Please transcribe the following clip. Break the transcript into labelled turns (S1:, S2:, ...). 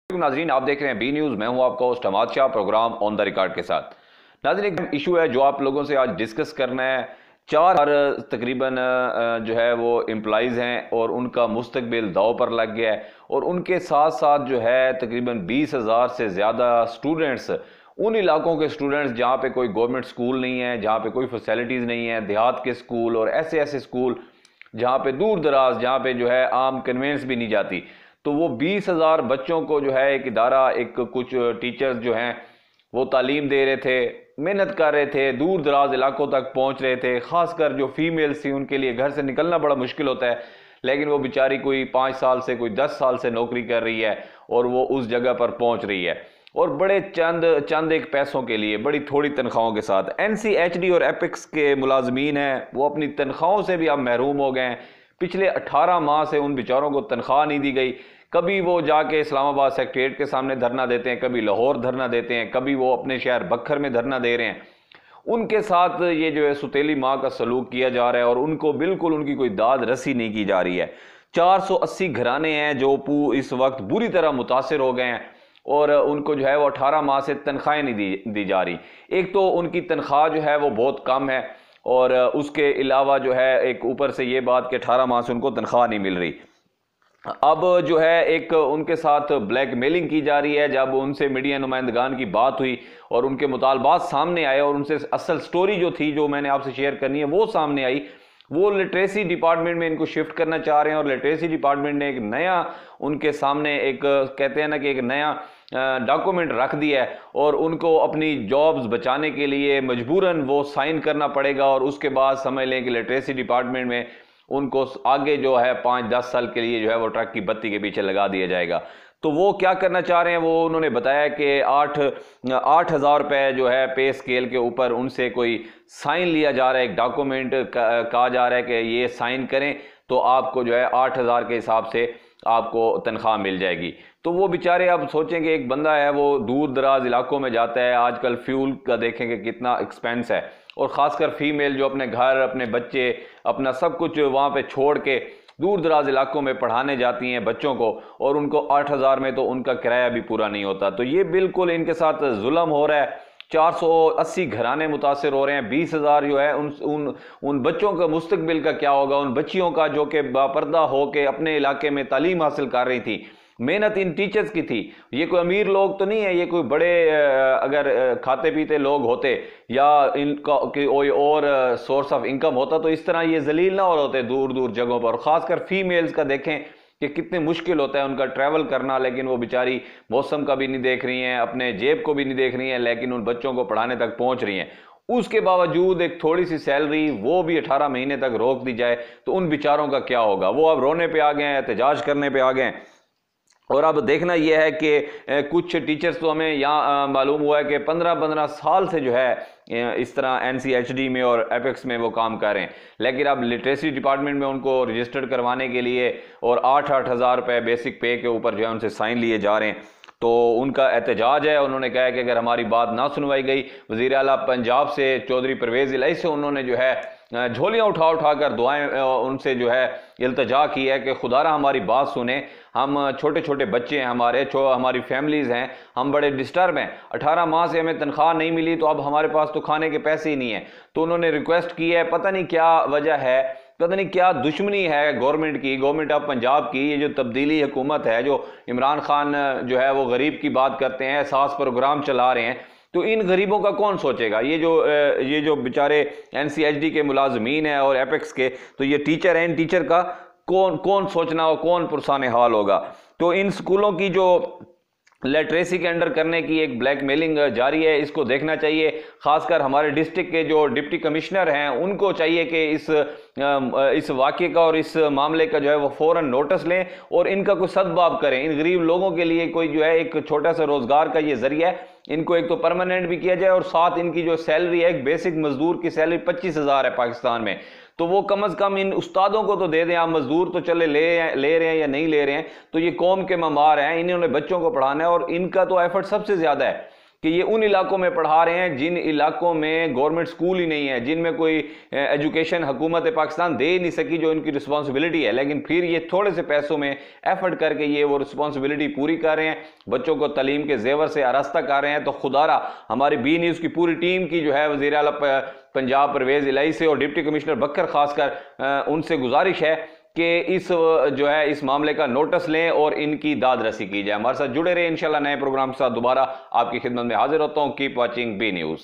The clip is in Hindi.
S1: नाजरीन, आप देख रहे हैं बी न्यूज़। मैं हूं आपका host Hamad Shah, programme on the record के साथ। नाजरीन, एक इशू है जो आप लोगों से आज डिस्कस करना है। चार तकरीबन जो है वो एम्प्लॉइज़ हैं और उनका मुस्तकबिल दाव पर लग गया है, और उनके साथ साथ जो है तकरीबन 20,000 से ज़्यादा स्टूडेंट्स, उन इलाकों के स्टूडेंट्स जहाँ पे कोई गवर्नमेंट स्कूल नहीं है, जहाँ पे कोई फैसिलिटीज़ नहीं है, देहात के स्कूल और ऐसे ऐसे स्कूल जहाँ पे दूर दराज, जहाँ पे जो है आम कन्वेंस भी नहीं जाती, तो वो 20,000 बच्चों को जो है एक इदारा, एक कुछ टीचर्स जो हैं वो तालीम दे रहे थे, मेहनत कर रहे थे, दूर दराज इलाकों तक पहुंच रहे थे। खासकर जो फीमेल्स थी उनके लिए घर से निकलना बड़ा मुश्किल होता है, लेकिन वो बेचारी कोई 5 साल से, कोई 10 साल से नौकरी कर रही है और वो उस जगह पर पहुंच रही है, और बड़े चंद एक पैसों के लिए, बड़ी थोड़ी तनख्वाहों के साथ। NCHD और एपिक्स के मुलाजमीन हैं वो अपनी तनख्वाहों से भी अब महरूम हो गए हैं। पिछले 18 माह से उन बेचारों को तनख्वाह नहीं दी गई। कभी वो जाके इस्लामाबाद सेक्रेटेरिएट के सामने धरना देते हैं, कभी लाहौर धरना देते हैं, कभी वो अपने शहर बखर में धरना दे रहे हैं। उनके साथ ये जो है सुतेली माँ का सलूक किया जा रहा है और उनको बिल्कुल उनकी कोई दाद रसी नहीं की जा रही है। 480 घराने हैं जो इस वक्त बुरी तरह मुतासिर हो गए हैं, और उनको जो है वो 18 माह से तनख्वाहें नहीं दी जा रही। एक तो उनकी तनख्वाह जो है वो बहुत कम है, और उसके अलावा जो है एक ऊपर से ये बात कि 18 माह से उनको तनख्वाह नहीं मिल रही। अब जो है एक उनके साथ ब्लैकमेलिंग की जा रही है। जब उनसे मीडिया नुमाइंदगान की बात हुई और उनके मुतालबात सामने आए और उनसे असल स्टोरी जो थी, जो मैंने आपसे शेयर करनी है, वो सामने आई। वो लिटरेसी डिपार्टमेंट में इनको शिफ्ट करना चाह रहे हैं, और लिटरेसी डिपार्टमेंट ने एक नया उनके सामने एक, कहते हैं ना कि एक नया डॉक्यूमेंट रख दिया है, और उनको अपनी जॉब्स बचाने के लिए मजबूरन वो साइन करना पड़ेगा। और उसके बाद समझ लें कि लिटरेसी डिपार्टमेंट में उनको आगे जो है 5-10 साल के लिए जो है वो ट्रक की बत्ती के पीछे लगा दिया जाएगा। तो वो क्या करना चाह रहे हैं, वो उन्होंने बताया कि 8,000 रुपये जो है पे स्केल के ऊपर उनसे कोई साइन लिया जा रहा है, एक डॉक्यूमेंट कहा जा रहा है कि ये साइन करें तो आपको जो है 8,000 के हिसाब से आपको तनख्वाह मिल जाएगी। तो वो बेचारे अब सोचें कि एक बंदा है वो दूर दराज इलाकों में जाता है, आजकल फ्यूल का देखेंगे कितना एक्सपेंस है, और ख़ासकर फीमेल जो अपने घर, अपने बच्चे, अपना सब कुछ वहाँ पे छोड़ के दूर दराज इलाकों में पढ़ाने जाती हैं बच्चों को, और उनको 8,000 में तो उनका किराया भी पूरा नहीं होता। तो ये बिल्कुल इनके साथ जुल्म हो रहा है। 480 घराने मुतासिर हो रहे हैं। 20,000 जो है उन बच्चों का मुस्तकबिल का क्या होगा, उन बच्चियों का जो कि बापर्दा हो के अपने इलाके में तालीम हासिल कर रही थी। मेहनत इन टीचर्स की थी। ये कोई अमीर लोग तो नहीं है, ये कोई बड़े अगर खाते पीते लोग होते या इनका कोई और सोर्स ऑफ इनकम होता तो इस तरह ये जलील ना हो होते दूर दूर जगहों पर। खासकर फीमेल्स का देखें कि कितने मुश्किल होता है उनका ट्रैवल करना, लेकिन वो बेचारी मौसम का भी नहीं देख रही हैं, अपने जेब को भी नहीं देख रही हैं, लेकिन उन बच्चों को पढ़ाने तक पहुंच रही हैं। उसके बावजूद एक थोड़ी सी सैलरी, वो भी 18 महीने तक रोक दी जाए तो उन बेचारों का क्या होगा। वो अब रोने पे आ गए हैं, एहतजाज करने पे आ गए हैं। और अब देखना यह है कि कुछ टीचर्स तो हमें यहाँ मालूम हुआ है कि 15-15 साल से जो है इस तरह NCHD में और एपेक्स में वो काम कर रहे हैं, लेकिन अब लिटरेसी डिपार्टमेंट में उनको रजिस्टर्ड करवाने के लिए और 8-8 हज़ार रुपये बेसिक पे के ऊपर जो है उनसे साइन लिए जा रहे हैं। तो उनका एहतजाज है। उन्होंने कहा है कि अगर हमारी बात ना सुनवाई गई, वज़ीर आला पंजाब से चौधरी परवेज़ इलाही से उन्होंने जो है झोलियाँ उठा कर दुआएं उनसे जो है इल्तजा की है कि खुदारा हमारी बात सुने। हम छोटे छोटे बच्चे हैं, हमारी फैमिलीज़ हैं, हम बड़े डिस्टर्ब हैं। 18 माह से हमें तनख्वाह नहीं मिली, तो अब हमारे पास तो खाने के पैसे ही नहीं है। तो उन्होंने रिक्वेस्ट की है, पता नहीं क्या वजह है, पता नहीं क्या दुश्मनी है गवर्नमेंट की, गवर्नमेंट ऑफ पंजाब की। ये जो तब्दीली हुकूमत है, जो इमरान खान जो है वो गरीब की बात करते हैं, एहसास प्रोग्राम चला रहे हैं, तो इन गरीबों का कौन सोचेगा। ये जो बेचारे NCHD के मुलाजमीन हैं और एपेक्स के, तो ये टीचर हैं, इन टीचर का कौन सोचना हो, कौन पुरसाने हाल होगा। तो इन स्कूलों की जो लिटरेसी के अंडर करने की एक ब्लैकमेलिंग जारी है, इसको देखना चाहिए। खासकर हमारे डिस्ट्रिक्ट के जो डिप्टी कमिश्नर हैं उनको चाहिए कि इस वाक़े का और इस मामले का जो है वो फ़ौरन नोटिस लें और इनका कोई सदबाब करें। इन गरीब लोगों के लिए कोई जो है एक छोटा सा रोज़गार का ये ज़रिया है, इनको एक तो परमानेंट भी किया जाए, और साथ इनकी जो सैलरी है, एक बेसिक मजदूर की सैलरी 25,000 है पाकिस्तान में, तो वो कम अज़ कम इन उस्तादों को तो दे दें। आप मजदूर तो चले ले रहे हैं या नहीं ले रहे हैं, तो ये कौम के ममार हैं, इन्होंने बच्चों को पढ़ाना है और इनका तो एफर्ट सबसे ज़्यादा है। कि ये उन इलाकों में पढ़ा रहे हैं जिन इलाकों में गवर्नमेंट स्कूल ही नहीं है, जिनमें कोई एजुकेशन हुकूमत पाकिस्तान दे नहीं सकी जो इनकी रिस्पॉन्सिबिलिटी है, लेकिन फिर ये थोड़े से पैसों में एफर्ट करके ये वो रिस्पॉन्सिबिलिटी पूरी कर रहे हैं, बच्चों को तालीम के जेवर से आरास्ता कर रहे हैं। तो खुदारा हमारी बी न्यूज़ की पूरी टीम की जो है वज़ीर आला पंजाब परवेज़ इलाही से और डिप्टी कमिश्नर बकर खासकर उनसे गुजारिश है कि इस जो है इस मामले का नोटिस लें और इनकी दाद रसी की जाए। हमारे साथ जुड़े रहे, इंशाल्लाह नए प्रोग्राम के साथ दोबारा आपकी खिदमत में हाजिर होता हूं। Keep watching B news.